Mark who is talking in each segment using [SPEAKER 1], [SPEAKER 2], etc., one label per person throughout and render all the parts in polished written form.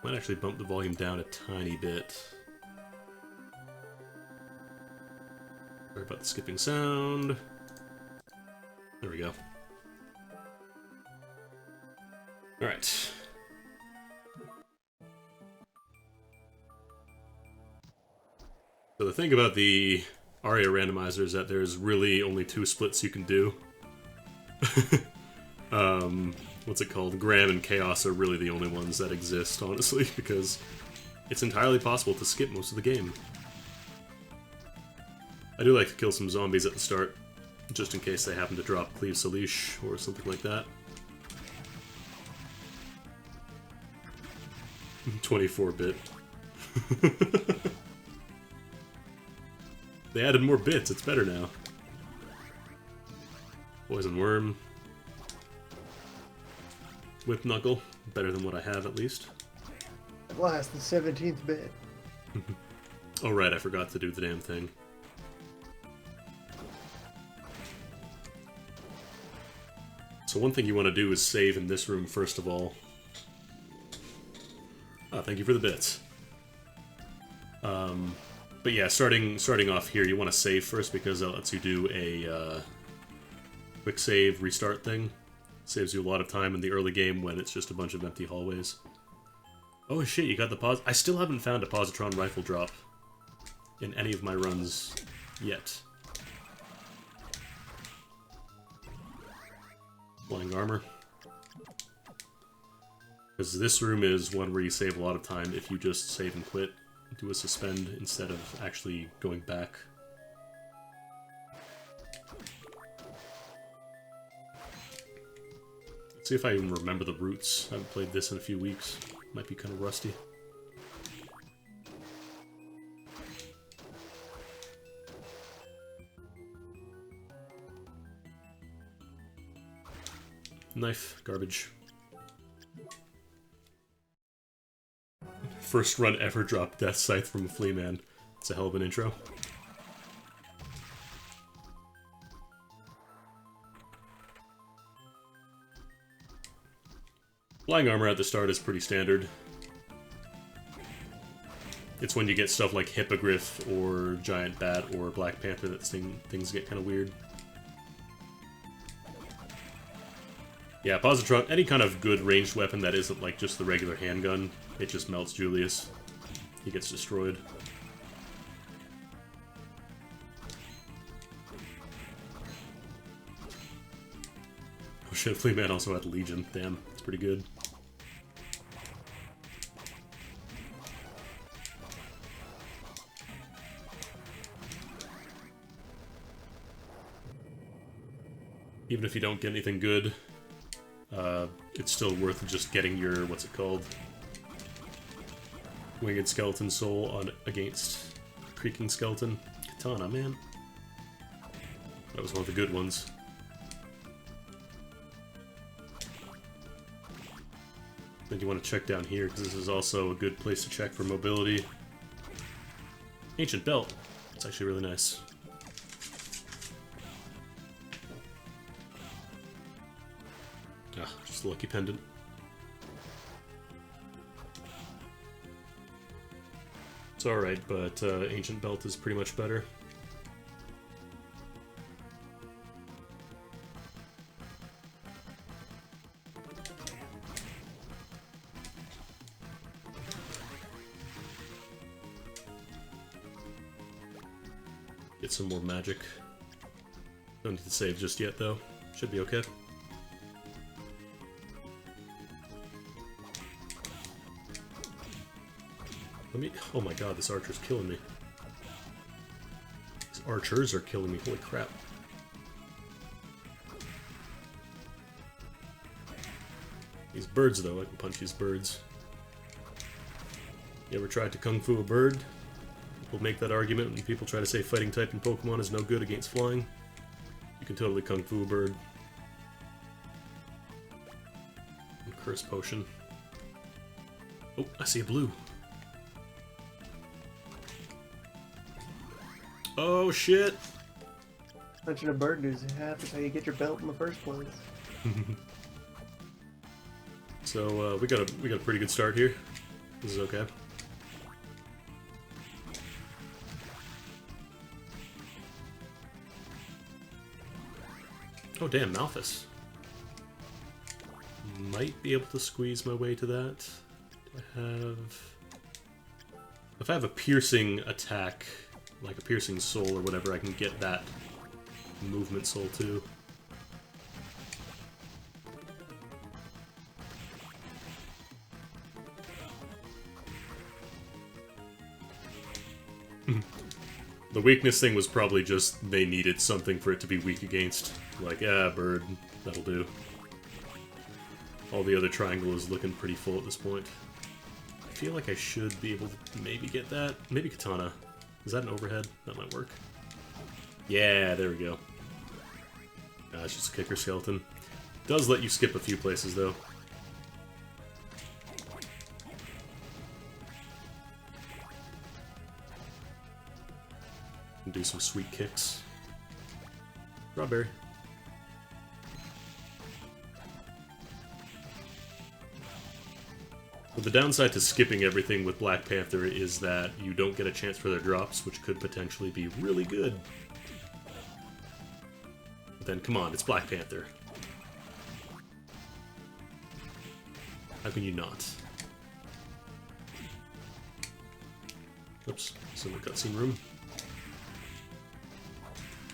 [SPEAKER 1] Might actually bump the volume down a tiny bit. Sorry about the skipping sound. There we go. Alright. So the thing about the ARIA randomizer is that there's really only 2 splits you can do. What's it called? Graham and Chaos are really the only ones that exist, honestly, because it's entirely possible to skip most of the game. I do like to kill some zombies at the start, just in case they happen to drop Cleave Salish or something like that. 24-bit. They added more bits, it's better now. Poison Worm. Whip Knuckle. Better than what I have, at least.
[SPEAKER 2] At last, the 17th bit.
[SPEAKER 1] Oh right, I forgot to do the damn thing. So one thing you want to do is save in this room first of all. Ah, thank you for the bits. But yeah, starting off here, you want to save first because that lets you do a quick save restart thing. Saves you a lot of time in the early game when it's just a bunch of empty hallways. Oh shit, you got the pause. I still haven't found a positron rifle drop in any of my runs yet. Flying armor. Because this room is one where you save a lot of time if you just save and quit, do a suspend instead of actually going back. Let's see if I even remember the routes. I haven't played this in a few weeks. Might be kind of rusty. Knife, garbage. First run ever dropped Death Scythe from a Flea Man. It's a hell of an intro. Flying armor at the start is pretty standard. It's when you get stuff like Hippogriff or Giant Bat or Black Panther that things get kind of weird. Yeah, positron, any kind of good ranged weapon that isn't like just the regular handgun, it just melts Julius. He gets destroyed. Oh shit, Flea Man also had Legion. Damn, it's pretty good. Even if you don't get anything good, it's still worth just getting your, what's it called? Winged Skeleton Soul on against Creaking Skeleton. Katana, man. That was one of the good ones. Then you want to check down here, because this is also a good place to check for mobility. Ancient Belt. It's actually really nice. Ah, just a lucky pendant. It's alright, but Ancient Belt is pretty much better. Get some more magic. Don't need to save just yet, though. Should be okay. Let me... Oh my god, this archer's killing me. These archers are killing me, holy crap. These birds, though, I can punch these birds. You ever tried to kung fu a bird? People make that argument when people try to say fighting type in Pokemon is no good against flying. You can totally kung fu a bird. And curse potion. Oh, I see a blue. Oh shit!
[SPEAKER 2] Punching a bird is half is how you get your belt in the first place.
[SPEAKER 1] So we got a pretty good start here. This is okay. Oh damn, Malphus. Might be able to squeeze my way to that. Do I have... If I have a piercing attack, like a piercing soul or whatever, I can get that movement soul too. The weakness thing was probably just they needed something for it to be weak against. Like, bird, that'll do. All the other triangle is looking pretty full at this point. I feel like I should be able to maybe get that. Maybe katana. Is that an overhead? That might work. Yeah, there we go. It's just a kicker skeleton. Does let you skip a few places, though. And do some sweet kicks. Strawberry. But the downside to skipping everything with Black Panther is that you don't get a chance for their drops, which could potentially be really good. But then, come on, it's Black Panther. How can you not? Oops, it's in the cutscene room.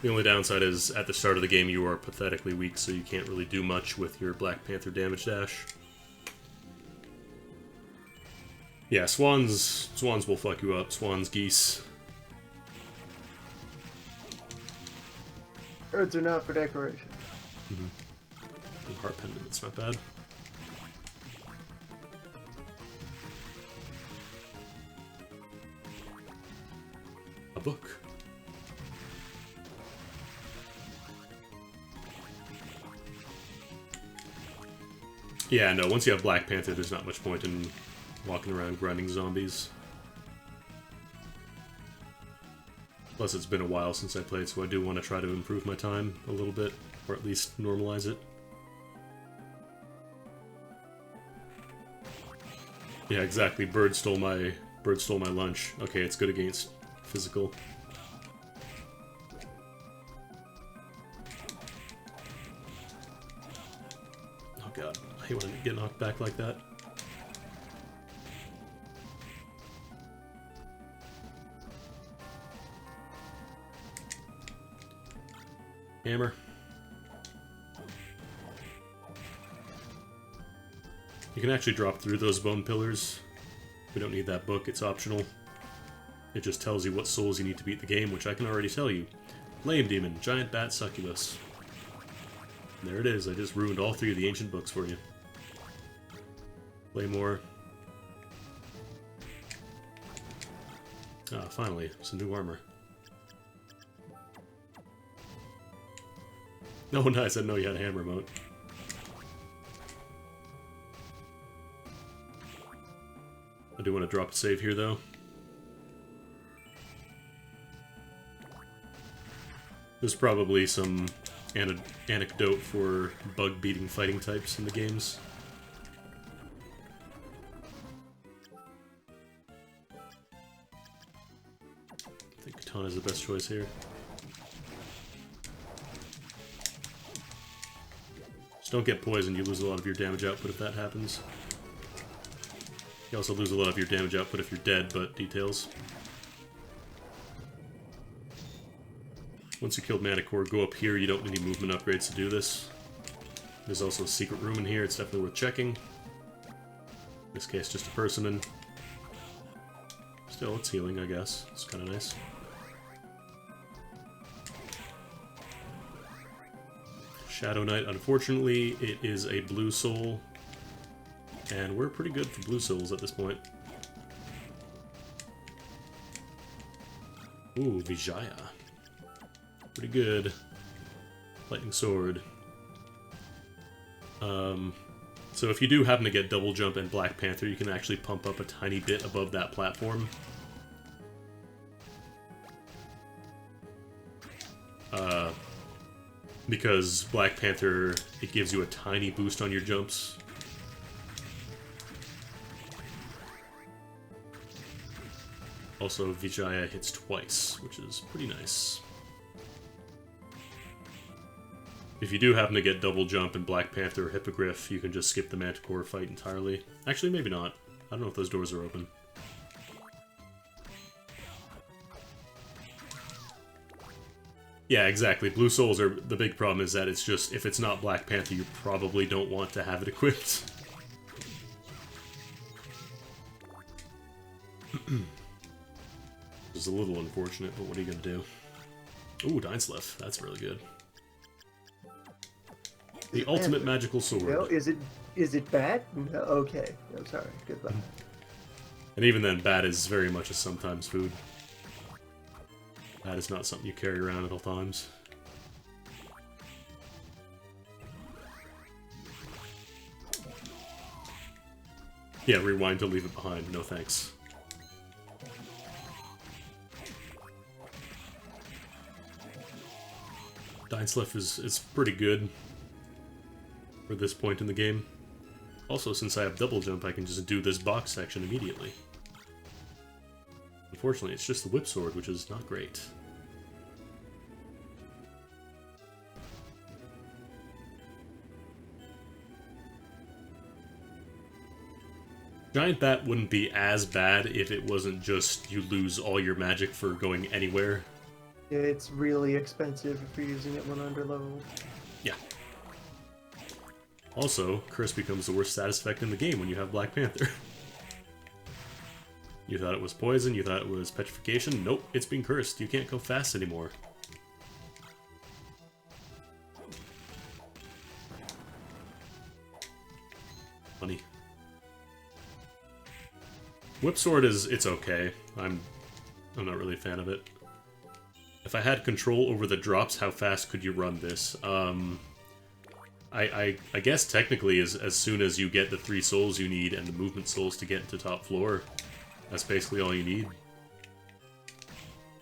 [SPEAKER 1] The only downside is, at the start of the game, you are pathetically weak, so you can't really do much with your Black Panther damage dash. Yeah, swans will fuck you up. Swans, geese.
[SPEAKER 2] Birds are not for decoration.
[SPEAKER 1] And heart pendant, that's not bad. A book. Yeah, no, once you have Black Panther, there's not much point in walking around grinding zombies. Plus, it's been a while since I played, so I do want to try to improve my time a little bit, or at least normalize it. Yeah, exactly. Bird stole my lunch. Okay, it's good against physical. Oh god, I hate when I get knocked back like that. Hammer. You can actually drop through those bone pillars. We don't need that book, it's optional. It just tells you what souls you need to beat the game, which I can already tell you. Flame Demon, Giant Bat Succubus. And there it is, I just ruined all three of the ancient books for you. Claymore. Ah, finally, some new armor. Oh, nice, I didn't know you had a hammer remote. I do want to drop a save here, though. There's probably some anecdote for bug-beating fighting types in the games. I think Katana's the best choice here. Just don't get poisoned, you lose a lot of your damage output if that happens. You also lose a lot of your damage output if you're dead, but details. Once you killed Manicore, go up here, you don't need any movement upgrades to do this. There's also a secret room in here, it's definitely worth checking. In this case, just a persimmon. Still, it's healing, I guess. It's kind of nice. Shadow Knight, unfortunately, it is a blue soul. And we're pretty good for blue souls at this point. Ooh, Vijaya. Pretty good. Lightning Sword. So if you do happen to get Double Jump and Black Panther, you can actually pump up a tiny bit above that platform. Because Black Panther, it gives you a tiny boost on your jumps. Also, Vijaya hits twice, which is pretty nice. If you do happen to get double jump in Black Panther or Hippogriff, you can just skip the Manticore fight entirely. Actually, maybe not. I don't know if those doors are open. Yeah, exactly. Blue Souls are... The big problem is that it's just... If it's not Black Panther, you probably don't want to have it equipped. It's a little unfortunate, but what are you gonna do? Ooh, Dainsleff. That's really good. The ultimate magical sword.
[SPEAKER 2] No, is it bad? No, okay. I'm sorry. Goodbye.
[SPEAKER 1] And even then, bad is very much a sometimes food. Bad is not something you carry around at all times. Yeah, rewind to leave it behind. No thanks. Dainsleff is pretty good for this point in the game. Also, since I have double jump, I can just do this box section immediately. Unfortunately, it's just the whip sword, which is not great. Giant Bat wouldn't be as bad if it wasn't just you lose all your magic for going anywhere.
[SPEAKER 2] Yeah, it's really expensive if you're using it when underleveled.
[SPEAKER 1] Yeah. Also, Curse becomes the worst status effect in the game when you have Black Panther. You thought it was poison, you thought it was petrification. Nope, it's being cursed. You can't go fast anymore. Funny. Whip Sword it's okay. I'm not really a fan of it. If I had control over the drops, how fast could you run this? I guess technically as soon as you get the 3 souls you need and the movement souls to get into top floor, that's basically all you need.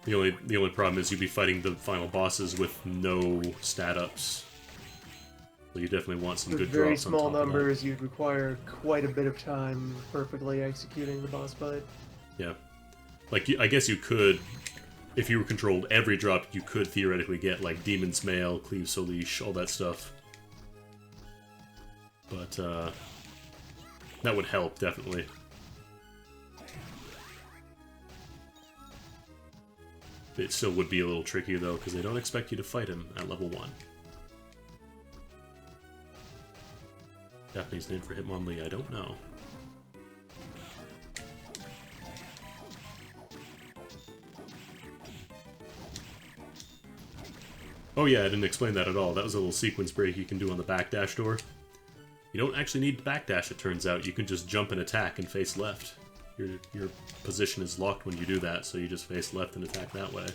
[SPEAKER 1] The only problem is you'd be fighting the final bosses with no stat ups. So you definitely want some good drops on top of that.
[SPEAKER 2] Very small numbers, you'd require quite a bit of time perfectly executing the boss fight.
[SPEAKER 1] Yeah. Like, I guess you could, if you were controlled every drop, you could theoretically get, like, Demon's Mail, Cleave Solish, all that stuff. But, that would help, definitely. It still would be a little tricky, though, because they don't expect you to fight him at level 1. Japanese name for Hitmonlee, I don't know. Oh yeah, I didn't explain that at all. That was a little sequence break you can do on the backdash door. You don't actually need to backdash, it turns out. You can just jump and attack and face left. Your position is locked when you do that, so you just face left and attack that way.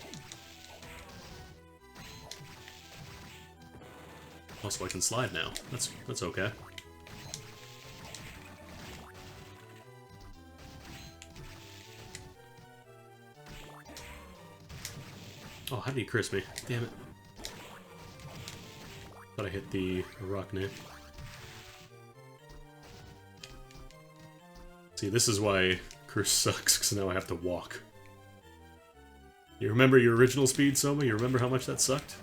[SPEAKER 1] Also, I can slide now. That's okay. Oh, how did he curse me? Damn it. Thought I hit the Arachne. See, this is why curse sucks, because now I have to walk. You remember your original speed, Soma? You remember how much that sucked?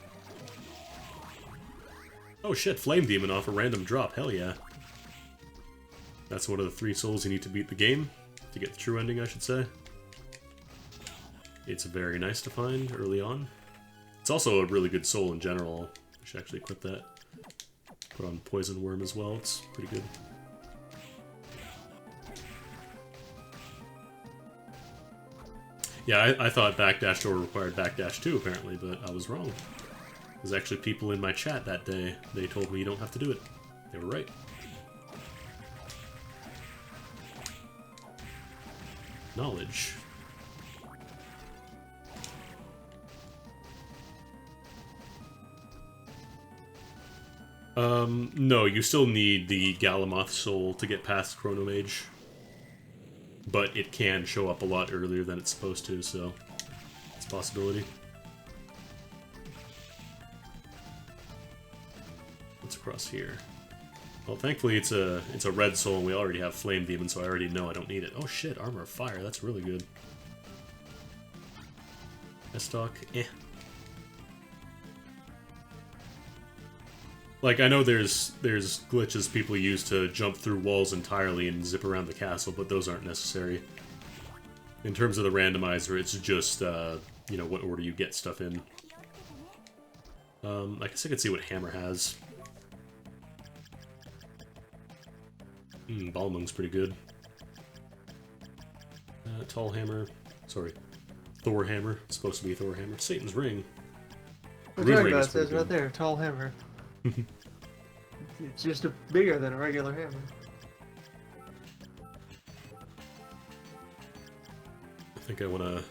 [SPEAKER 1] Oh shit, Flame Demon off a random drop, hell yeah. That's one of the 3 souls you need to beat the game, to get the true ending, I should say. It's very nice to find early on. It's also a really good soul in general. I should actually equip that. Put on Poison Worm as well, it's pretty good. Yeah, I thought backdash door required backdash too, apparently, but I was wrong. There's actually people in my chat that day, they told me you don't have to do it. They were right. Knowledge. No, you still need the Galamoth soul to get past Chronomage. But it can show up a lot earlier than it's supposed to, so it's a possibility. What's across here? Well, thankfully it's a red soul and we already have Flame Demon, so I already know I don't need it. Oh shit, Armor of Fire, that's really good. S-Talk, eh. Like, I know there's glitches people use to jump through walls entirely and zip around the castle, but those aren't necessary. In terms of the randomizer, it's just, you know, what order you get stuff in. I guess I could see what Hammer has. Balmung's pretty good. Tall Hammer. Sorry. Thor Hammer. It's supposed to be Thor Hammer. Satan's Ring.
[SPEAKER 2] What are you talking about? It says right there, Tall Hammer. It's just bigger than a regular hammer.
[SPEAKER 1] I think I want to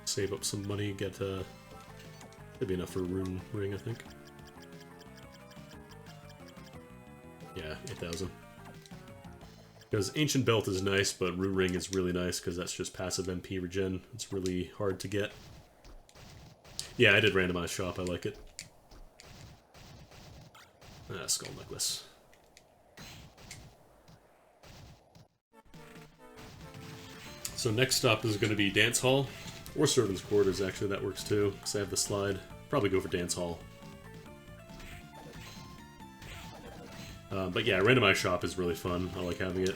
[SPEAKER 1] save up some money, get, should be enough for a rune ring, I think. Yeah, 8,000. Because Ancient Belt is nice, but Rune Ring is really nice because that's just passive MP regen. It's really hard to get. Yeah, I did randomized shop, I like it. Skull necklace. So next stop is going to be Dance Hall, or Servants' Quarters, actually, that works too, because I have the slide. Probably go for Dance Hall. But yeah, randomized shop is really fun. I like having it.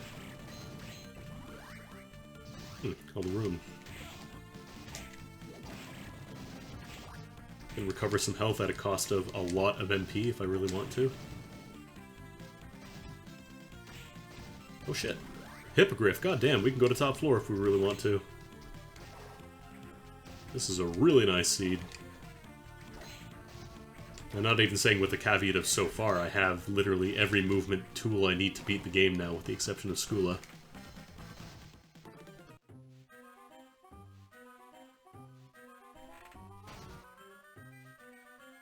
[SPEAKER 1] All the room. Can recover some health at a cost of a lot of MP if I really want to. Oh shit. Hippogriff, goddamn, we can go to top floor if we really want to. This is a really nice seed. I'm not even saying with the caveat of so far, I have literally every movement tool I need to beat the game now, with the exception of Skula.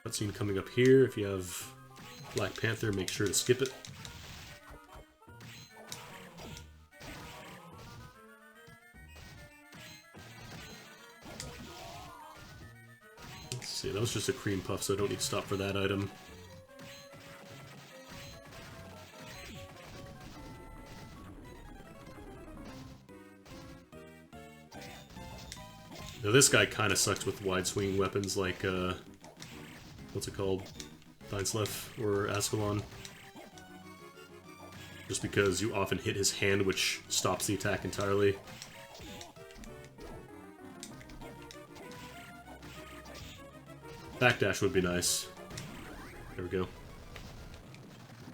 [SPEAKER 1] Cutscene coming up here. If you have Black Panther, make sure to skip it. Let's see, that was just a cream puff, so I don't need to stop for that item. Now this guy kind of sucks with wide swinging weapons like, what's it called? Dainsleif or Ascalon. Just because you often hit his hand, which stops the attack entirely. Backdash would be nice. There we go.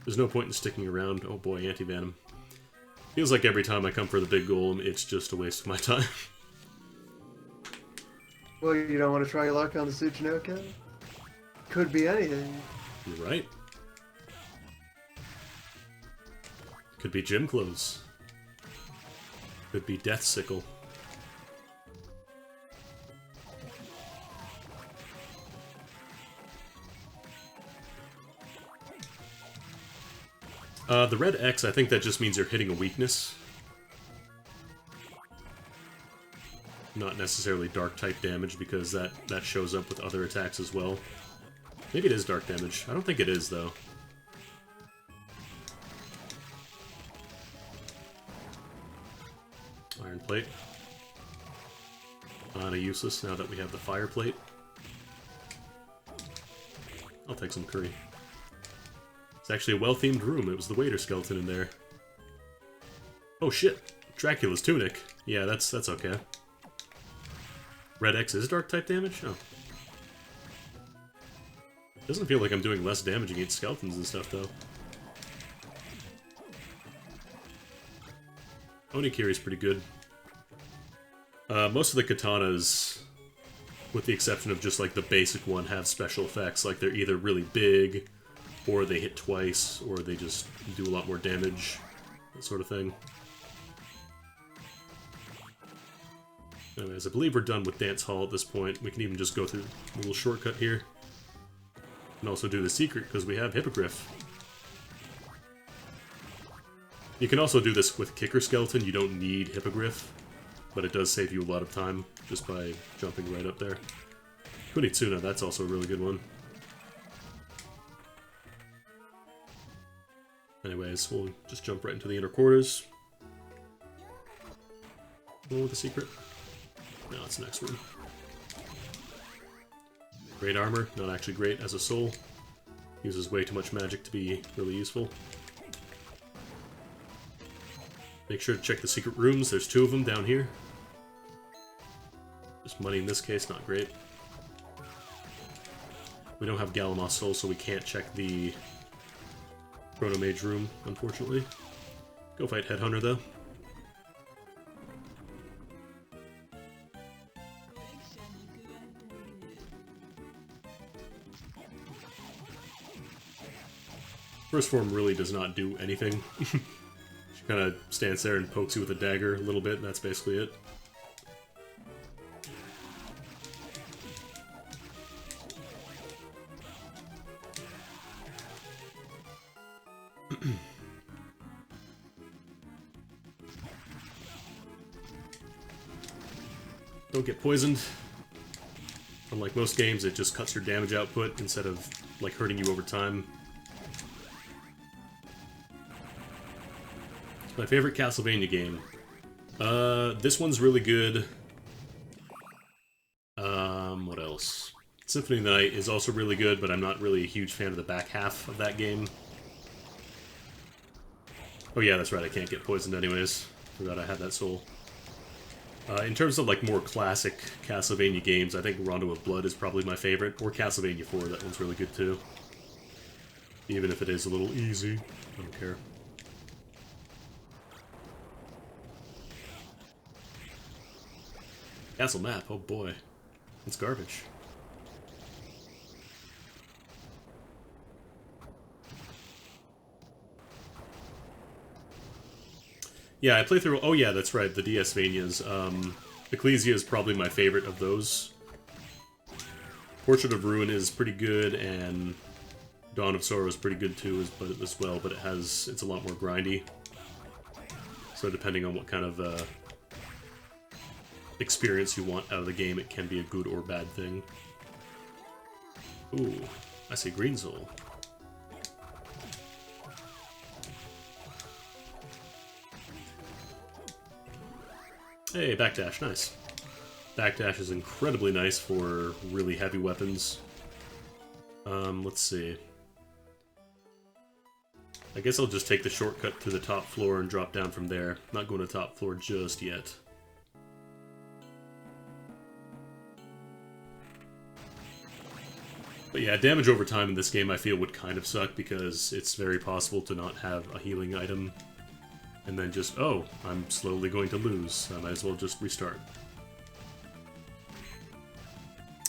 [SPEAKER 1] There's no point in sticking around. Oh boy, Anti-Venom. Feels like every time I come for the big golem, it's just a waste of my time.
[SPEAKER 2] Well, you don't want to try your luck on the Tsuchinoka? Could be anything.
[SPEAKER 1] You're right. Could be gym clothes. Could be Death Sickle. The red X, I think that just means you're hitting a weakness. Not necessarily dark type damage, because that shows up with other attacks as well. Maybe it is dark damage. I don't think it is, though. Iron plate. Kinda useless now that we have the fire plate. I'll take some curry. It's actually a well-themed room. It was the waiter skeleton in there. Oh shit! Dracula's tunic. Yeah, that's okay. Red X is dark type damage? Oh. Doesn't feel like I'm doing less damage against skeletons and stuff, though. Onikiri's pretty good. Most of the katanas, with the exception of just like the basic one, have special effects. Like they're either really big, or they hit twice, or they just do a lot more damage. That sort of thing. Anyways, I believe we're done with Dance Hall at this point. We can even just go through a little shortcut here. And also do the secret, because we have Hippogriff. You can also do this with Kicker Skeleton. You don't need Hippogriff, but it does save you a lot of time just by jumping right up there. Kunitsuna, that's also a really good one. Anyways, we'll just jump right into the inner quarters. Oh, the secret. No, it's the next room. Great armor, not actually great as a soul. Uses way too much magic to be really useful. Make sure to check the secret rooms, there's 2 of them down here. Just money in this case, not great. We don't have Galamoth Soul, so we can't check the Chrono Mage room, unfortunately. Go fight Headhunter, though. First form really does not do anything. She kind of stands there and pokes you with a dagger a little bit, and that's basically it. Don't get poisoned. Unlike most games, it just cuts your damage output instead of, like, hurting you over time. My favorite Castlevania game. This one's really good. What else? Symphony of the Night is also really good, but I'm not really a huge fan of the back half of that game. Oh yeah, that's right, I can't get poisoned anyways. Forgot I had that soul. In terms of like more classic Castlevania games, I think Rondo of Blood is probably my favorite, or Castlevania 4, that one's really good too. Even if it is a little easy, I don't care. Castle map, oh boy. It's garbage. Yeah, I play through... Oh yeah, that's right, the DS-Vanias. Ecclesia is probably my favorite of those. Portrait of Ruin is pretty good, and Dawn of Sorrow is pretty good too as well, but it's a lot more grindy. So depending on what kind of experience you want out of the game, it can be a good or bad thing. Ooh, I see green soul. Hey, backdash, nice. Backdash is incredibly nice for really heavy weapons. Let's see. I guess I'll just take the shortcut to the top floor and drop down from there. Not going to top floor just yet. But yeah, damage over time in this game I feel would kind of suck because it's very possible to not have a healing item. And then just, oh, I'm slowly going to lose. I might as well just restart.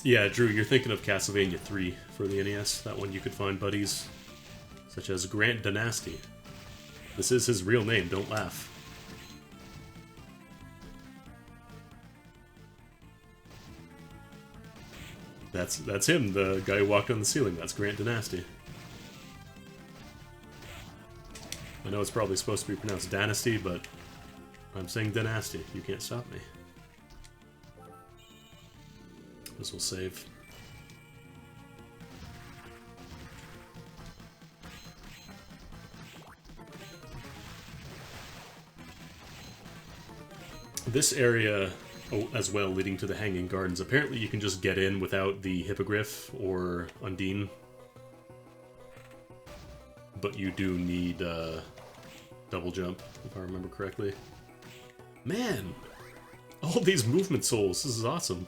[SPEAKER 1] Yeah, Drew, you're thinking of Castlevania 3 for the NES. That one you could find buddies, such as Grant Dynasty. This is his real name, don't laugh. That's him, the guy who walked on the ceiling. That's Grant Dynasty. I know it's probably supposed to be pronounced Dynasty, but I'm saying Dynasty. You can't stop me. This will save. This area, oh, as well, leading to the Hanging Gardens, apparently you can just get in without the Hippogriff or Undine. But you do need double jump, if I remember correctly. Man! All these movement souls, this is awesome.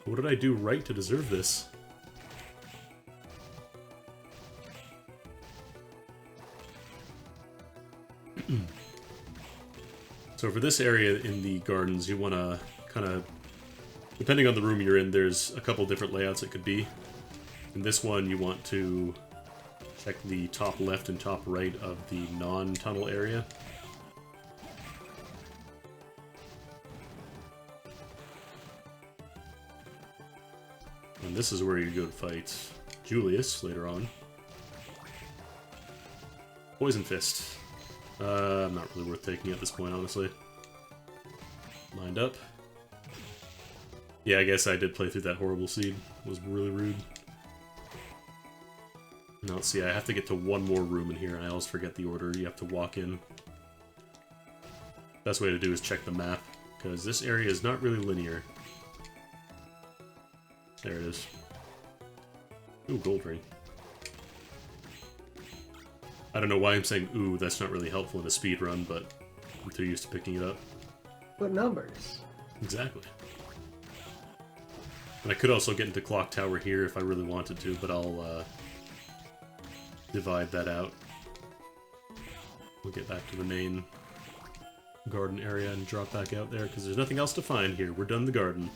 [SPEAKER 1] What did I do right to deserve this? So for this area in the gardens, you want to kind of... Depending on the room you're in, there's a couple different layouts it could be. In this one, you want to check the top left and top right of the non-tunnel area. And this is where you go to fight Julius later on. Poison Fist. Not really worth taking at this point, honestly. Mind up. Yeah, I guess I did play through that horrible seed. It was really rude. Now, let's see, I have to get to one more room in here, and I always forget the order. You have to walk in. Best way to do is check the map, because this area is not really linear. There it is. Ooh, gold ring. I don't know why I'm saying ooh, that's not really helpful in a speed run, but I'm too used to picking it up.
[SPEAKER 2] What numbers?
[SPEAKER 1] Exactly. And I could also get into Clock Tower here if I really wanted to, but I'll divide that out. We'll get back to the main garden area and drop back out there, because there's nothing else to find here. We're done the garden.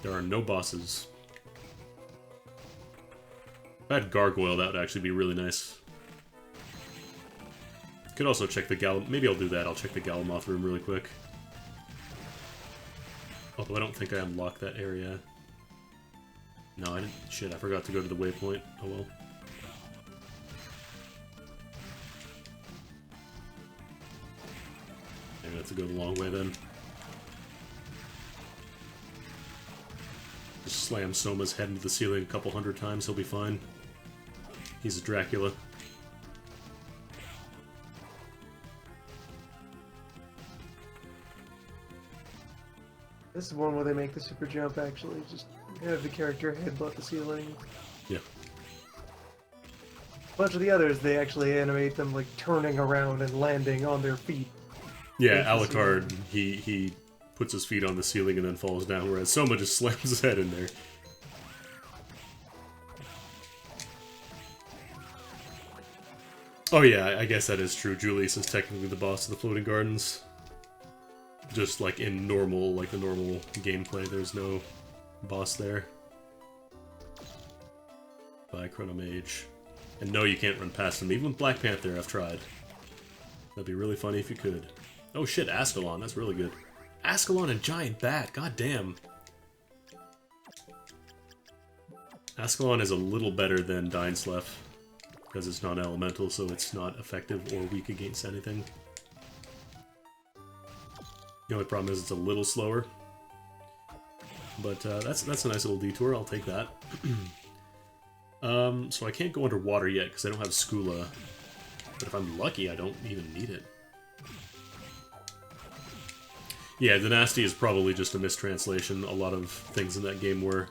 [SPEAKER 1] There are no bosses. If I had Gargoyle, that would actually be really nice. Could also check the maybe I'll do that. I'll check the Galamoth room really quick. Although I don't think I unlocked that area. No, I didn't. Shit, I forgot to go to the waypoint. Oh well. Maybe I have to go the long way then. Just slam Soma's head into the ceiling a couple hundred times, he'll be fine. He's a Dracula.
[SPEAKER 2] This is one where they make the super jump, actually. Just have the character headbutt the ceiling.
[SPEAKER 1] Yeah.
[SPEAKER 2] A bunch of the others, they actually animate them, like, turning around and landing on their feet.
[SPEAKER 1] Yeah, Alucard, he puts his feet on the ceiling and then falls down, whereas Soma just slams his head in there. Oh yeah, I guess that is true. Julius is technically the boss of the Floating Gardens. Just like in normal, like the normal gameplay, there's no boss there. By Chronomage. And no, you can't run past him. Even with Black Panther, I've tried. That'd be really funny if you could. Oh shit, Ascalon, that's really good. Ascalon and Giant Bat, god damn. Ascalon is a little better than Dainsleif, because it's non-elemental, so it's not effective or weak against anything. The only problem is it's a little slower. But that's a nice little detour, I'll take that. So I can't go underwater yet, because I don't have Skula. But if I'm lucky, I don't even need it. Yeah, the Nasty is probably just a mistranslation. A lot of things in that game were.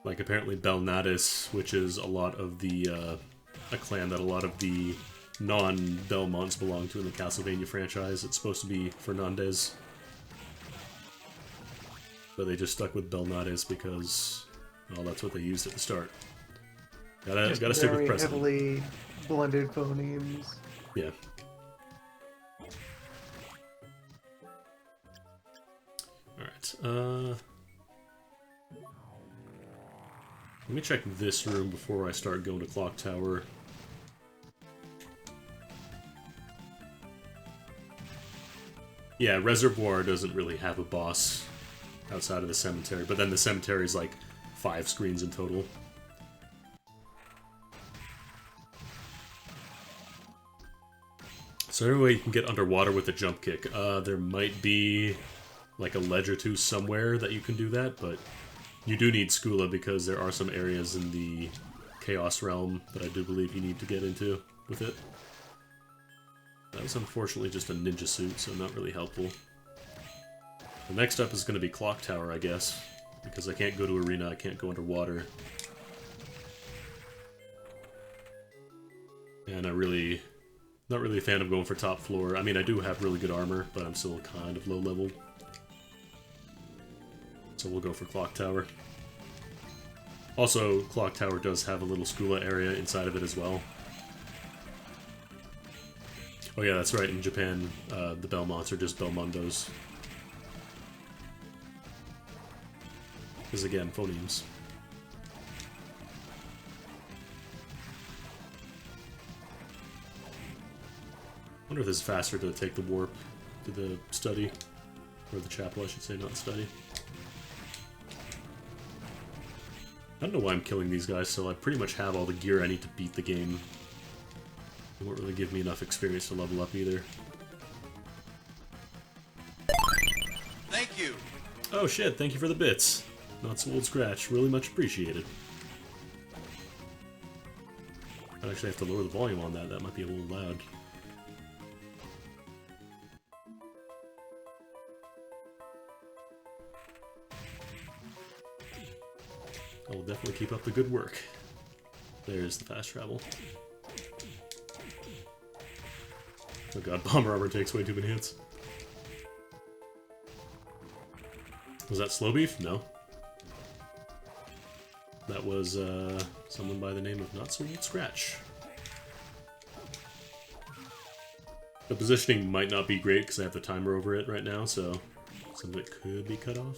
[SPEAKER 1] Like, apparently Belnatis, which is a lot of the, a clan that a lot of the non-Belmonts belong to in the Castlevania franchise. It's supposed to be Fernandez. But they just stuck with Belnatis because, well, that's what they used at the start. Gotta stick with precedent.
[SPEAKER 2] Heavily blended phonemes.
[SPEAKER 1] Yeah. Alright, let me check this room before I start going to Clock Tower. Yeah, Reservoir doesn't really have a boss outside of the cemetery, but then the cemetery is like 5 screens in total. So anyway, you can get underwater with a jump kick. There might be like a ledge or two somewhere that you can do that, but you do need Skula because there are some areas in the Chaos Realm that I do believe you need to get into with it. That was unfortunately just a ninja suit, so not really helpful. The next up is going to be Clock Tower, I guess, because I can't go to Arena, I can't go underwater. And not really a fan of going for top floor. I mean, I do have really good armor, but I'm still kind of low level. So we'll go for Clock Tower. Also, Clock Tower does have a little Skula area inside of it as well. Oh yeah, that's right, in Japan, the Belmonts are just Belmondos. Because again, phonemes. I wonder if this is faster to take the warp to the study. Or the chapel, I should say, not the study. I don't know why I'm killing these guys, so I pretty much have all the gear I need to beat the game. It won't really give me enough experience to level up either.
[SPEAKER 3] Thank you!
[SPEAKER 1] Oh shit, thank you for the bits. Not so old scratch, really much appreciated. I'd actually have to lower the volume on that, that might be a little loud. I'll definitely keep up the good work. There's the fast travel. Oh god, bomber armor takes way too many hits. Was that Slow Beef? No. That was someone by the name of Not So Old Scratch. The positioning might not be great because I have the timer over it right now, so some of it could be cut off.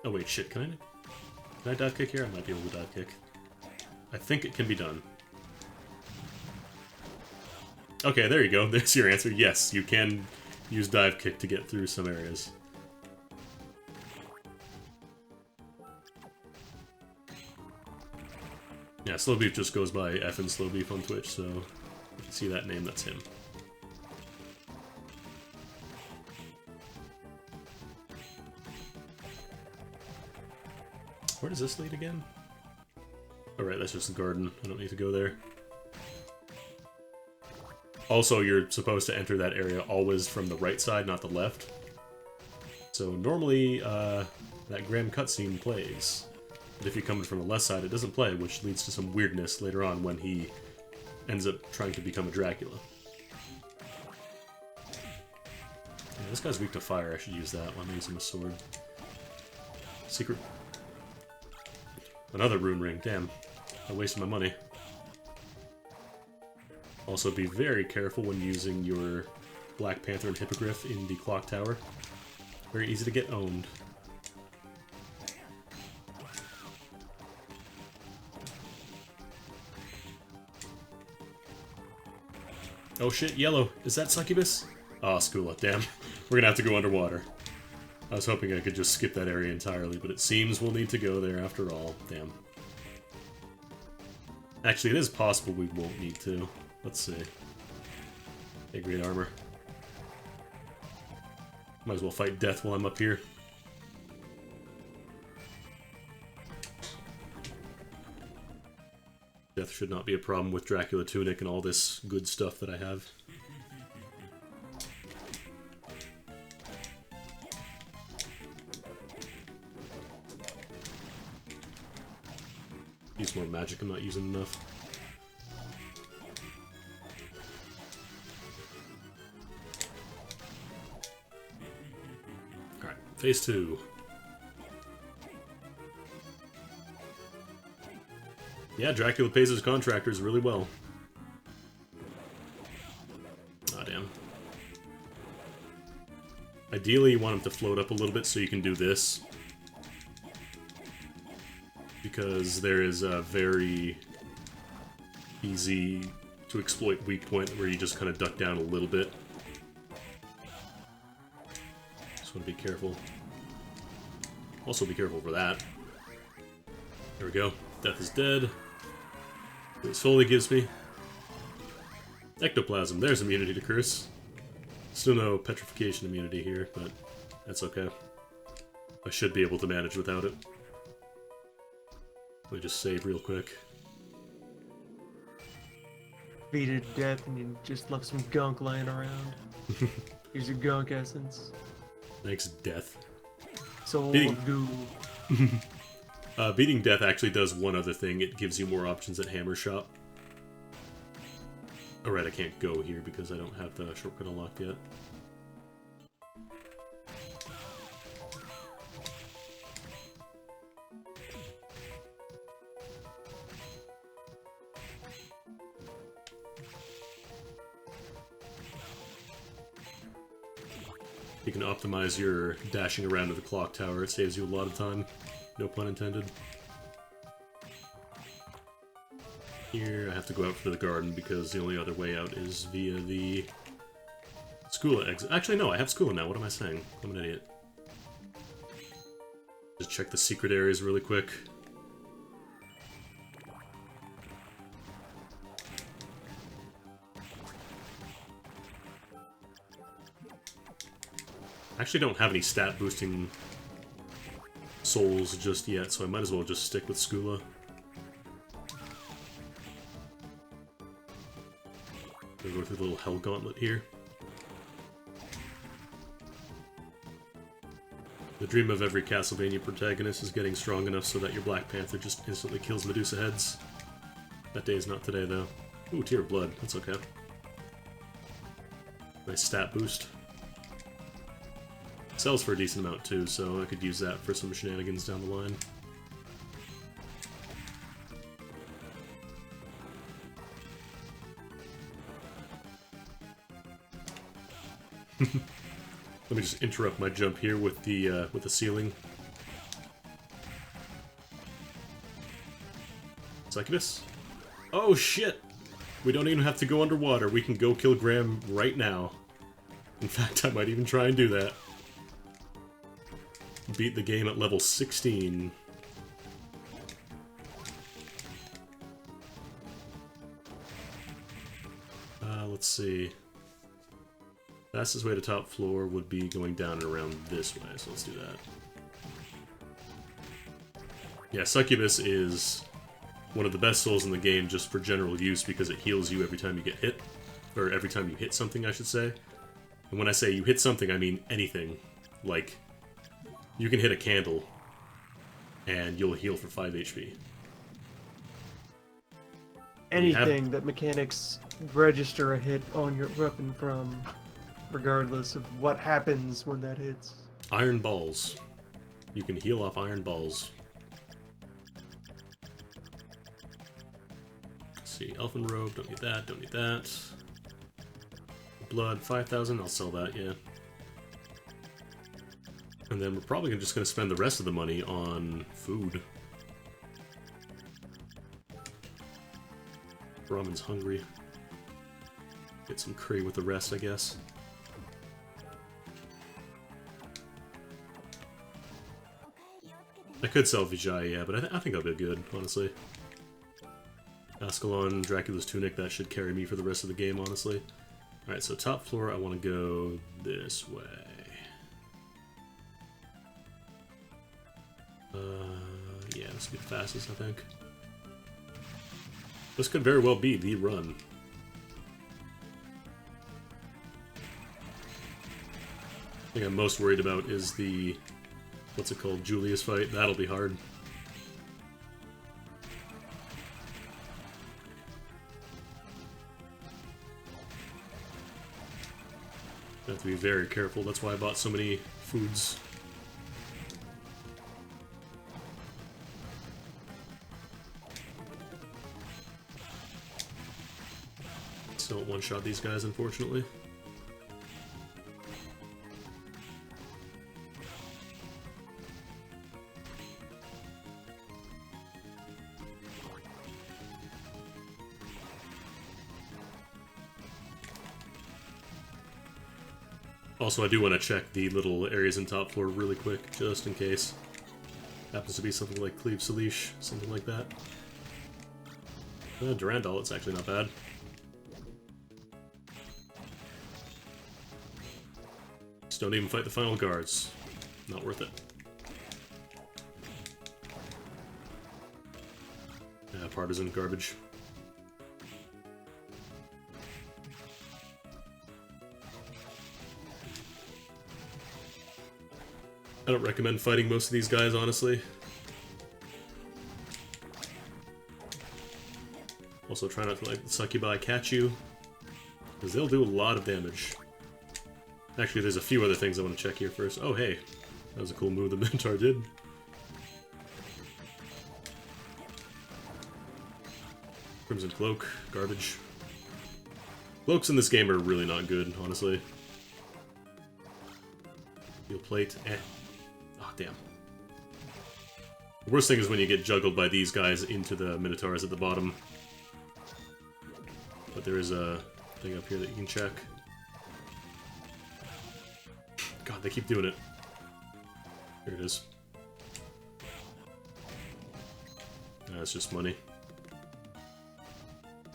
[SPEAKER 1] Oh wait, shit, can I dive kick here? I might be able to dive kick. I think it can be done. Okay, there you go. There's your answer. Yes, you can use dive kick to get through some areas. Yeah, Slow Beef just goes by F and Slow Beef on Twitch, so if you see that name, that's him. Where does this lead again? Alright, that's just the garden. I don't need to go there. Also, you're supposed to enter that area always from the right side, not the left. So normally, that grand cutscene plays. But if you come from the left side, it doesn't play, which leads to some weirdness later on when he ends up trying to become a Dracula. Yeah, this guy's weak to fire. I should use that when I'm using a sword. Secret. Another rune ring. Damn. I wasted my money. Also, be very careful when using your Black Panther and Hippogriff in the clock tower. Very easy to get owned. Oh shit, yellow. Is that Succubus? Oh, Skula, damn. We're gonna have to go underwater. I was hoping I could just skip that area entirely, but it seems we'll need to go there after all. Damn. Actually, it is possible we won't need to. Let's see. Okay, great armor. Might as well fight death while I'm up here. Death should not be a problem with Dracula Tunic and all this good stuff that I have. Use more magic, I'm not using enough. Alright, phase 2. Yeah, Dracula pays his contractors really well. Aw, damn. Ideally, you want him to float up a little bit so you can do this. Because there is a very easy to exploit weak point where you just kind of duck down a little bit. Just want to be careful. Also be careful for that. There we go. Death is dead. It solely gives me ectoplasm. There's immunity to curse. Still no petrification immunity here, but that's okay. I should be able to manage without it. Let me just save real quick.
[SPEAKER 2] Beat it to death and you just left some gunk lying around. Here's your gunk essence.
[SPEAKER 1] Thanks, Death.
[SPEAKER 2] Soul
[SPEAKER 1] Beating-
[SPEAKER 2] of goo.
[SPEAKER 1] Beating Death actually does one other thing. It gives you more options at Hammer Shop. Alright, I can't go here because I don't have the shortcut unlocked yet. You can optimize your dashing around to the clock tower. It saves you a lot of time. No pun intended. Here, I have to go out for the garden because the only other way out is via the Skula exit. Actually, no, I have Skula now. What am I saying? I'm an idiot. Just check the secret areas really quick. I actually don't have any stat boosting souls just yet, so I might as well just stick with Skula. Gonna go through the little hell gauntlet here. The dream of every Castlevania protagonist is getting strong enough so that your Black Panther just instantly kills Medusa heads. That day is not today, though. Ooh, Tear of Blood. That's okay. Nice stat boost. Sells for a decent amount, too, so I could use that for some shenanigans down the line. Let me just interrupt my jump here with the ceiling. Succubus? Oh shit! We don't even have to go underwater. We can go kill Graham right now. In fact, I might even try and do that. Beat the game at level 16. Let's see. Fastest way to top floor would be going down and around this way, so let's do that. Yeah, Succubus is one of the best souls in the game just for general use because it heals you every time you get hit. Or every time you hit something, I should say. And when I say you hit something, I mean anything. Like, you can hit a candle, and you'll heal for 5 HP.
[SPEAKER 2] Anything that mechanics register a hit on your weapon from, regardless of what happens when that hits.
[SPEAKER 1] Iron balls. You can heal off iron balls. Let's see, Elfin Robe, don't need that, don't need that. Blood, 5,000, I'll sell that, yeah. And then we're probably just going to spend the rest of the money on food. Ramen's hungry. Get some curry with the rest, I guess. I could sell Vijay, yeah, but I think I'll be good, honestly. Ascalon, Dracula's Tunic, that should carry me for the rest of the game, honestly. Alright, so top floor, I want to go this way. Yeah, this will be the fastest, I think. This could very well be the run. The thing I'm most worried about is the... what's it called? Julius fight. That'll be hard. I have to be very careful. That's why I bought so many foods. Still don't one-shot these guys, unfortunately. Also, I do want to check the little areas in top floor really quick, just in case. Happens to be something like Cleve Salish, something like that. Durandal, it's actually not bad. Just don't even fight the final guards. Not worth it. Yeah, partisan garbage. I don't recommend fighting most of these guys, honestly. Also, try not to let the Succubi catch you, because they'll do a lot of damage. Actually, there's a few other things I want to check here first. Oh, hey. That was a cool move the Minotaur did. Crimson Cloak. Garbage. Cloaks in this game are really not good, honestly. Steel Plate. Eh. Oh, damn. The worst thing is when you get juggled by these guys into the Minotaurs at the bottom. But there is a thing up here that you can check. God, they keep doing it. Here it is. That's just money.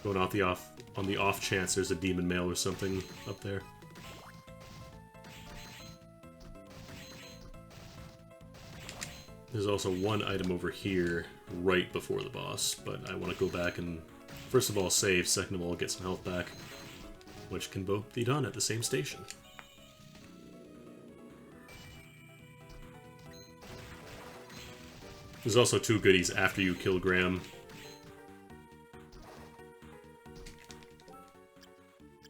[SPEAKER 1] Going off the on the off chance there's a demon male or something up there. There's also one item over here right before the boss, but I want to go back and first of all save, second of all get some health back, which can both be done at the same station. There's also 2 goodies after you kill Graham.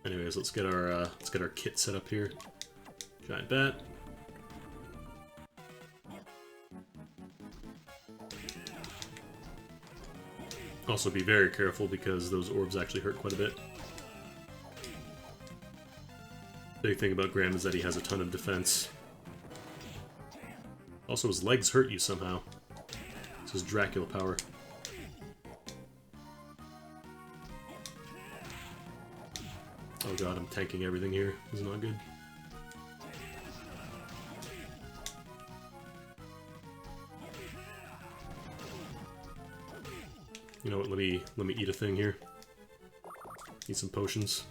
[SPEAKER 1] Anyways, let's get our kit set up here. Giant bat. Also be very careful because those orbs actually hurt quite a bit. Big thing about Graham is that he has a ton of defense. Also, his legs hurt you somehow. This is Dracula power. Oh god, I'm tanking everything here. This is not good. You know what, let me eat a thing here. Eat some potions.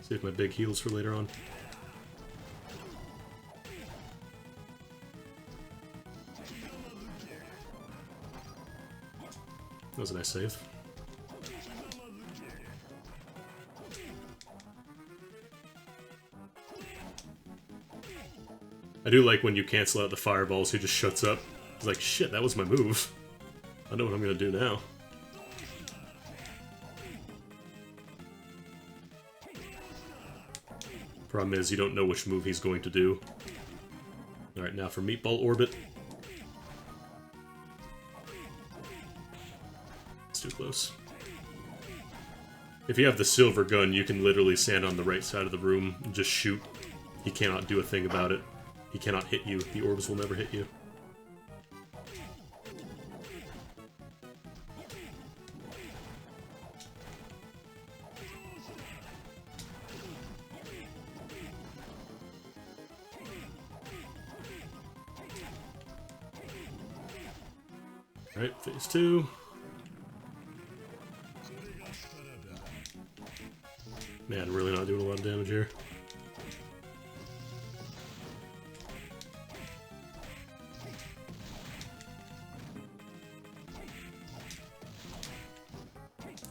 [SPEAKER 1] Save my big heals for later on. That was a nice save. I do like when you cancel out the fireballs, he just shuts up. He's like, shit, that was my move. I know what I'm gonna do now. Problem is, you don't know which move he's going to do. Alright, now for Meatball Orbit. It's too close. If you have the silver gun, you can literally stand on the right side of the room and just shoot. He cannot do a thing about it. He cannot hit you. The orbs will never hit you. Alright, phase 2. Man, really not doing a lot of damage here.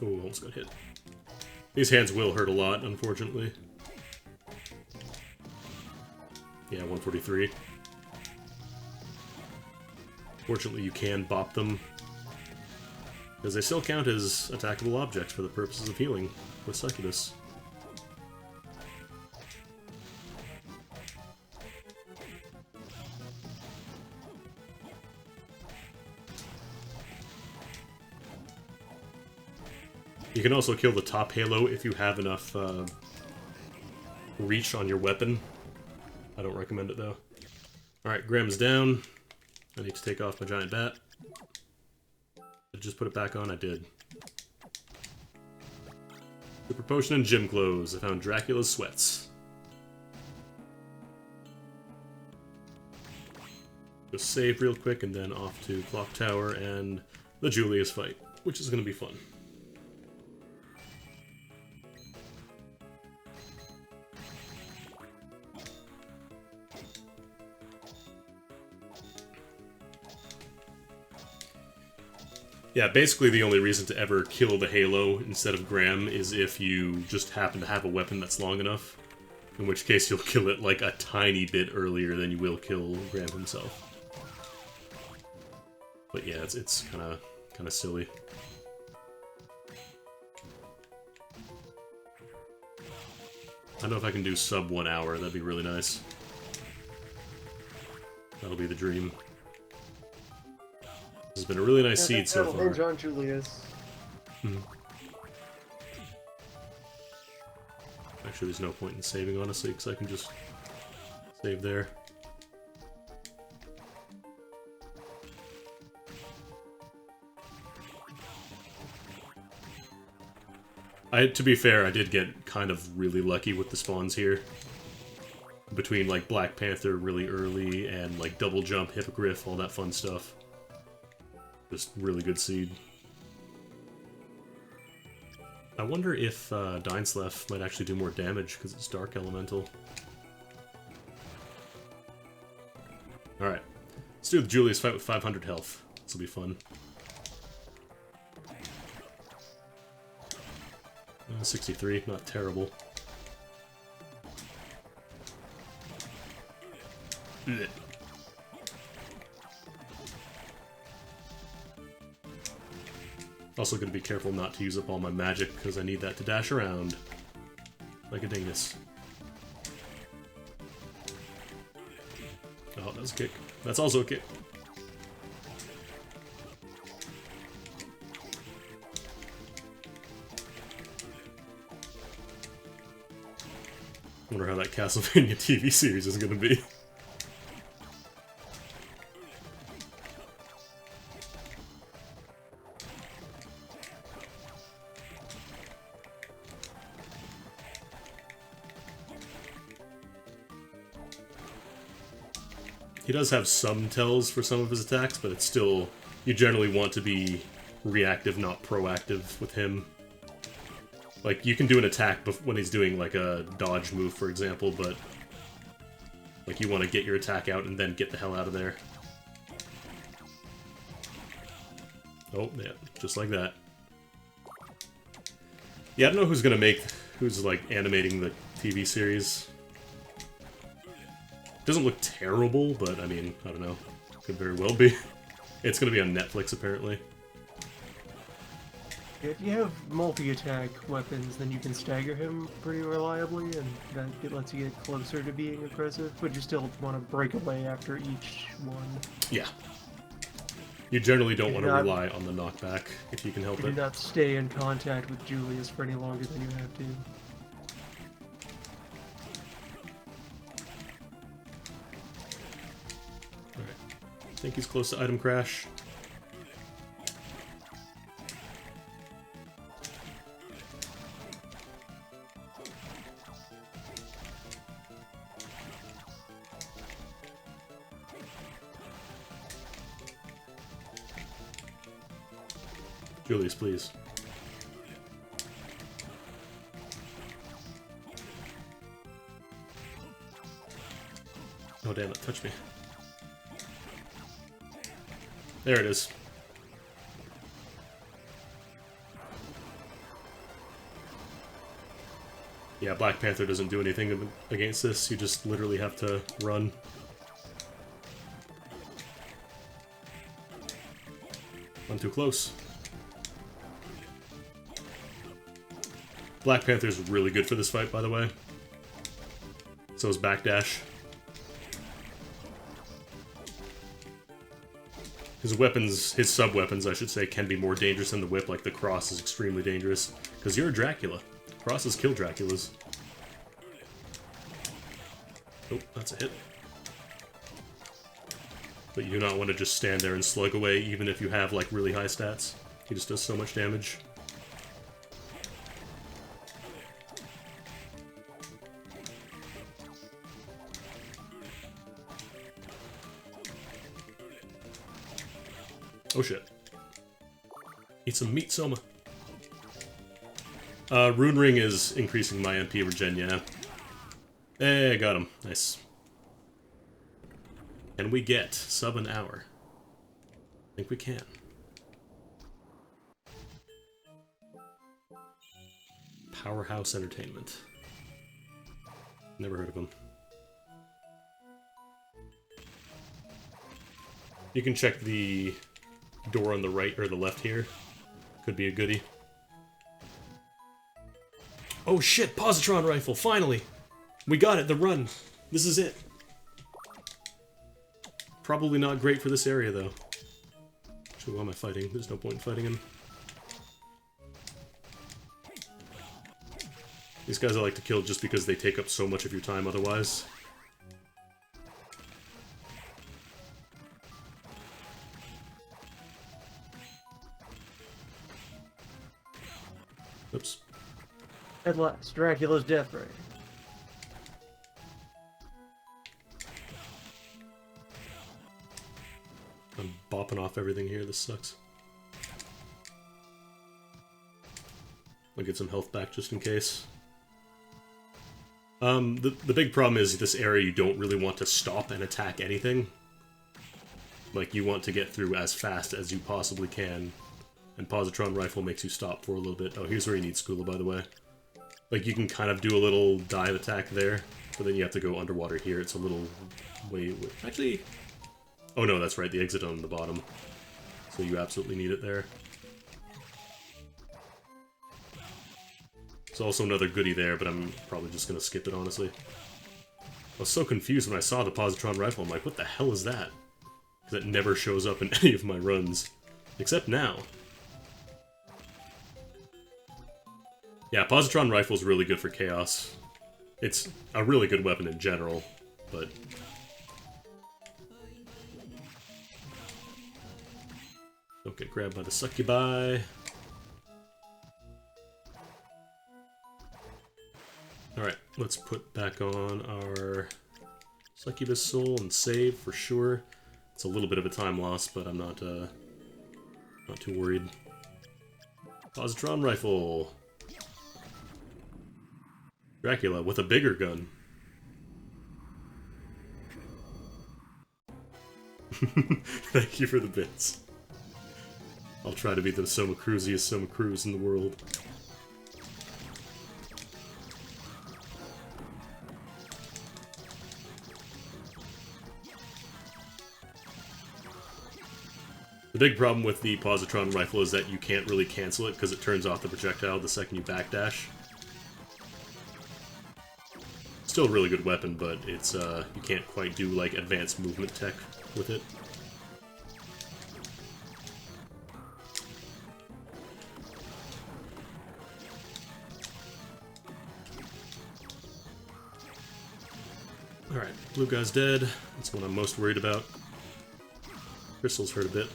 [SPEAKER 1] Oh, almost got hit. These hands will hurt a lot, unfortunately. Yeah, 143. Fortunately, you can bop them, because they still count as attackable objects for the purposes of healing with Succubus. You can also kill the top halo if you have enough reach on your weapon. I don't recommend it though. Alright, Graham's down. I need to take off my giant bat. I just put it back on, I did. Super potion and gym clothes. I found Dracula's sweats. Just save real quick and then off to Clock Tower and the Julius fight, which is going to be fun. Yeah, basically the only reason to ever kill the Halo instead of Graham is if you just happen to have a weapon that's long enough. In which case you'll kill it like a tiny bit earlier than you will kill Graham himself. But yeah, it's kind of silly. I don't know if I can do sub 1 hour, that'd be really nice. That'll be the dream. This has been a really nice seed so far.
[SPEAKER 2] John Julius.
[SPEAKER 1] Actually, there's no point in saving, honestly, because I can just save there. To be fair, I did get kind of really lucky with the spawns here. Between, like, Black Panther really early and, like, Double Jump, Hippogriff, all that fun stuff. Just really good seed. I wonder if Dainsleff might actually do more damage because it's Dark Elemental. Alright. Let's do the Julius fight with 500 health. This will be fun. 63, not terrible. Blech. Also gonna be careful not to use up all my magic, because I need that to dash around. Like a dingus. Oh, that's a kick. That's also a kick. I wonder how that Castlevania TV series is gonna be. He does have some tells for some of his attacks, but it's still... You generally want to be reactive, not proactive with him. Like, you can do an attack when he's doing, like, a dodge move, for example, but... Like, you want to get your attack out and then get the hell out of there. Oh, yeah, just like that. Yeah, I don't know who's, like, animating the TV series. Doesn't look terrible, but I mean, I don't know. Could very well be. It's gonna be on Netflix, apparently.
[SPEAKER 2] If you have multi-attack weapons, then you can stagger him pretty reliably, and that it lets you get closer to being aggressive, but you still want to break away after each one.
[SPEAKER 1] Yeah. You generally don't want to rely on the knockback, if you can help it.
[SPEAKER 2] Do not stay in contact with Julius for any longer than you have to.
[SPEAKER 1] I think he's close to item crash. Julius, please. Oh damn it, touch me. There it is. Yeah, Black Panther doesn't do anything against this, you just literally have to run. Run too close. Black Panther's really good for this fight, by the way. So is Backdash. His weapons, his sub-weapons, I should say, can be more dangerous than the whip, like the cross is extremely dangerous. Because you're a Dracula. Crosses kill Draculas. Oh, that's a hit. But you do not want to just stand there and slug away, even if you have, like, really high stats. He just does so much damage. Oh shit. Eat some meat, Soma. Rune Ring is increasing my MP regen, yeah. Hey, I got him. Nice. Can we get sub an hour? I think we can. Powerhouse Entertainment. Never heard of them. You can check the door on the right or the left here. Could be a goodie. Oh shit, positron rifle, finally! We got it, the run. This is it. Probably not great for this area, though. Actually, why am I fighting? There's no point in fighting him. These guys I like to kill just because they take up so much of your time otherwise. Oops.
[SPEAKER 2] At last, Dracula's death ray.
[SPEAKER 1] I'm bopping off everything here, this sucks. I'll get some health back just in case. The big problem is this area you don't really want to stop and attack anything. Like, you want to get through as fast as you possibly can. And Positron Rifle makes you stop for a little bit. Oh, here's where you need Skula, by the way. Like, you can kind of do a little dive attack there, but then you have to go underwater here. It's a little way... Actually... Oh no, that's right, the exit on the bottom. So you absolutely need it there. There's also another goodie there, but I'm probably just gonna skip it, honestly. I was so confused when I saw the positron rifle. I'm like, what the hell is that? Because it never shows up in any of my runs. Except now. Yeah, positron rifle is really good for chaos. It's a really good weapon in general, but... Don't get grabbed by the succubi. Alright, let's put back on our Succubus Soul and save for sure. It's a little bit of a time loss, but I'm not too worried. Positron Rifle! Dracula with a bigger gun. Thank you for the bits. I'll try to be the Soma Cruisiest Soma Cruise in the world. The big problem with the positron rifle is that you can't really cancel it because it turns off the projectile the second you backdash. Still a really good weapon, but it's you can't quite do like advanced movement tech with it. Alright, blue guy's dead. That's what I'm most worried about. Crystal's hurt a bit.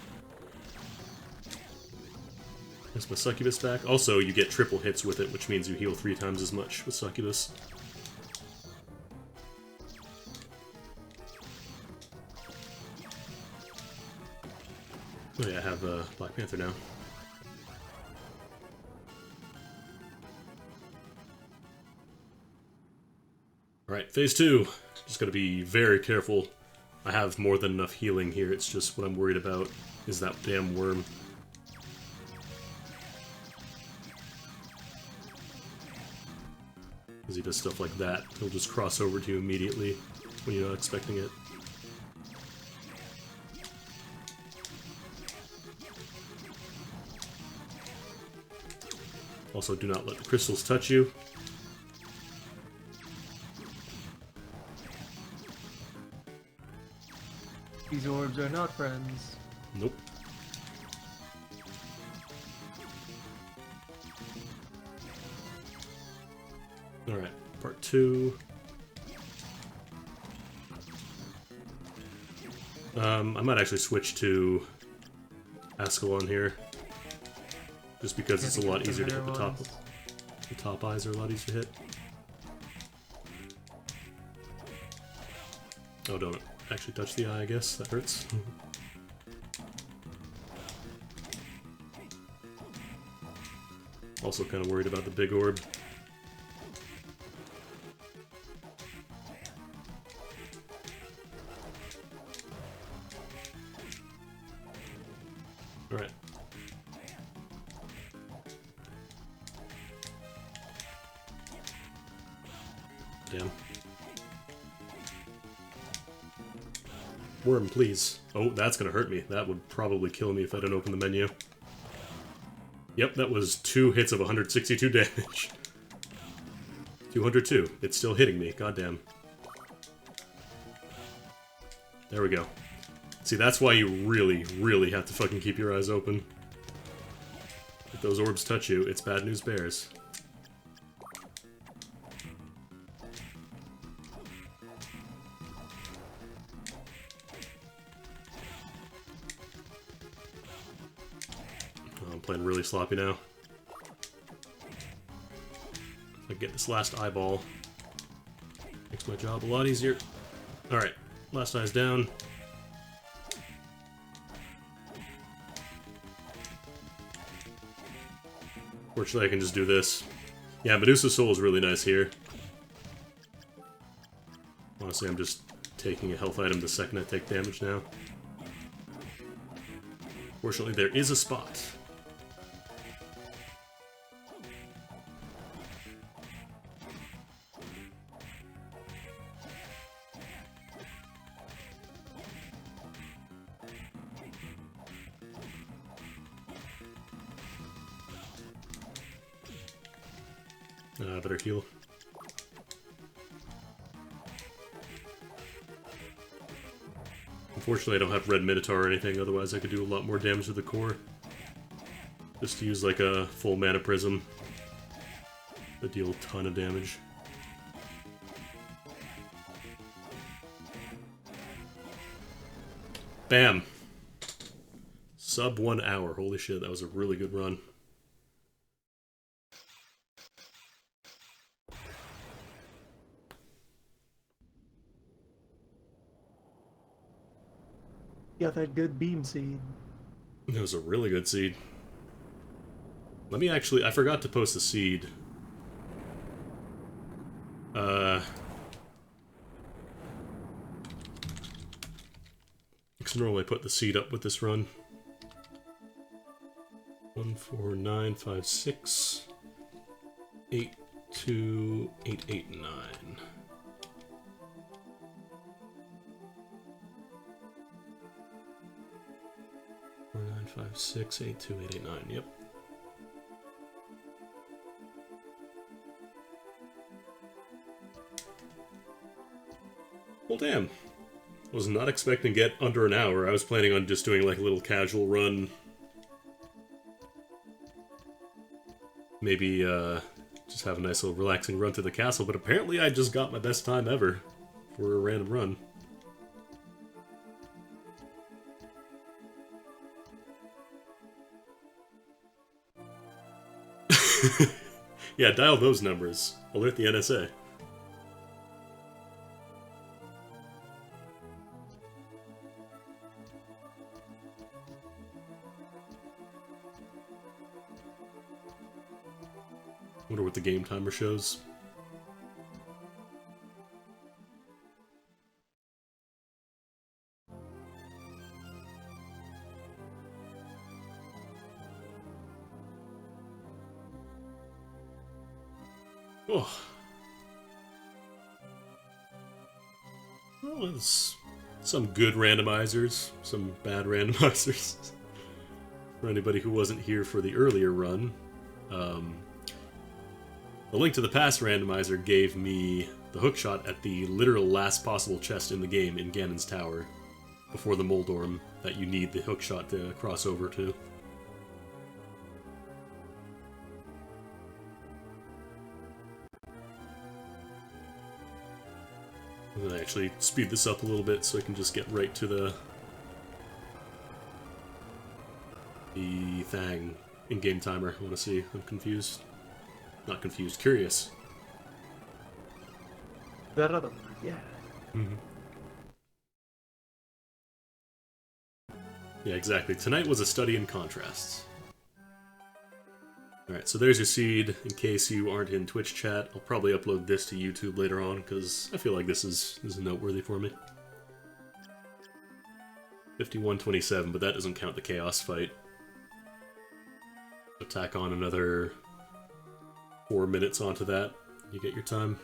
[SPEAKER 1] There's my Succubus back. Also, you get triple hits with it, which means you heal 3 times as much with Succubus. Oh yeah, I have Black Panther now. Alright, phase 2. Just gotta be very careful. I have more than enough healing here, it's just what I'm worried about is that damn worm. Because he does stuff like that. He'll just cross over to you immediately when you're not expecting it. Also, do not let the crystals touch you.
[SPEAKER 2] These orbs are not friends.
[SPEAKER 1] Nope. Alright, part 2. I might actually switch to Ascalon here. Just because it's a lot easier to hit the top. The top eyes are a lot easier to hit. Oh, don't actually touch the eye, I guess. That hurts. Also kind of worried about the big orb. Alright. Damn. Worm, please. Oh, that's gonna hurt me. That would probably kill me if I don't open the menu. Yep, that was 2 hits of 162 damage. 202. It's still hitting me. Goddamn. There we go. See, that's why you really, really have to fucking keep your eyes open. If those orbs touch you, it's bad news bears. Oh, I'm playing really sloppy now. If I get this last eyeball, makes my job a lot easier. Alright, last eye's down. Fortunately, I can just do this. Yeah, Medusa's Soul is really nice here. Honestly, I'm just taking a health item the second I take damage now. Fortunately, there is a spot. Better heal. Unfortunately, I don't have red Minotaur or anything, otherwise I could do a lot more damage to the core. Just use like a full mana prism that deal a ton of damage. Bam! Sub 1 hour. Holy shit, that was a really good run.
[SPEAKER 2] Got that good beam seed.
[SPEAKER 1] It was a really good seed. Let me actually... I forgot to post the seed. Because normally I put the seed up with this run. 1, 4, 9, 5, 6, 8, 2, 8, 8, 9. 4, 9, 5, 6, 8, 2, 8, 8, 9. Yep. Well, damn. I was not expecting to get under an hour. I was planning on just doing like a little casual run. Maybe just have a nice little relaxing run through the castle, but apparently I just got my best time ever for a random run. Yeah, dial those numbers. Alert the NSA. Wonder what the game timer shows. Oh. Well, there's some good randomizers, some bad randomizers. For anybody who wasn't here for the earlier run, the Link to the Past randomizer gave me the hookshot at the literal last possible chest in the game in Ganon's Tower, before the Moldorm that you need the hookshot to cross over to. I'm gonna actually speed this up a little bit so I can just get right to the thing in-game timer. I want to see. I'm confused. Not confused, curious.
[SPEAKER 2] That other one, yeah.
[SPEAKER 1] Mm-hmm. Yeah, exactly. Tonight was a study in contrasts. Alright, so there's your seed. In case you aren't in Twitch chat, I'll probably upload this to YouTube later on, because I feel like this is noteworthy for me. 51:27, but that doesn't count the Chaos fight. So tack on another 4 minutes onto that, you get your time.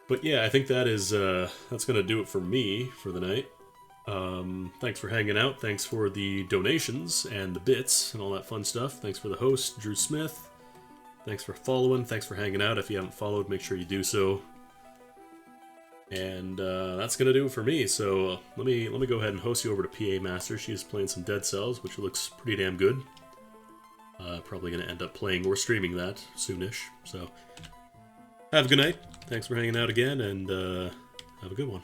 [SPEAKER 1] But yeah, I think that is, that's gonna do it for me for the night. Thanks for hanging out, thanks for the donations and the bits and all that fun stuff. Thanks for the host, Drew Smith. Thanks for following, thanks for hanging out. If you haven't followed, make sure you do so. And that's gonna do it for me, so let me go ahead and host you over to PA Master. She's playing some Dead Cells, which looks pretty damn good. Probably gonna end up playing or streaming that soonish, so have a good night. Thanks for hanging out again, and have a good one.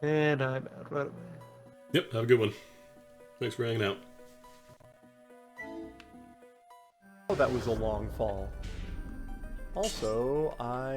[SPEAKER 2] And I'm out right away.
[SPEAKER 1] Yep, have a good one. Thanks for hanging out.
[SPEAKER 4] Oh, that was a long fall. Also, I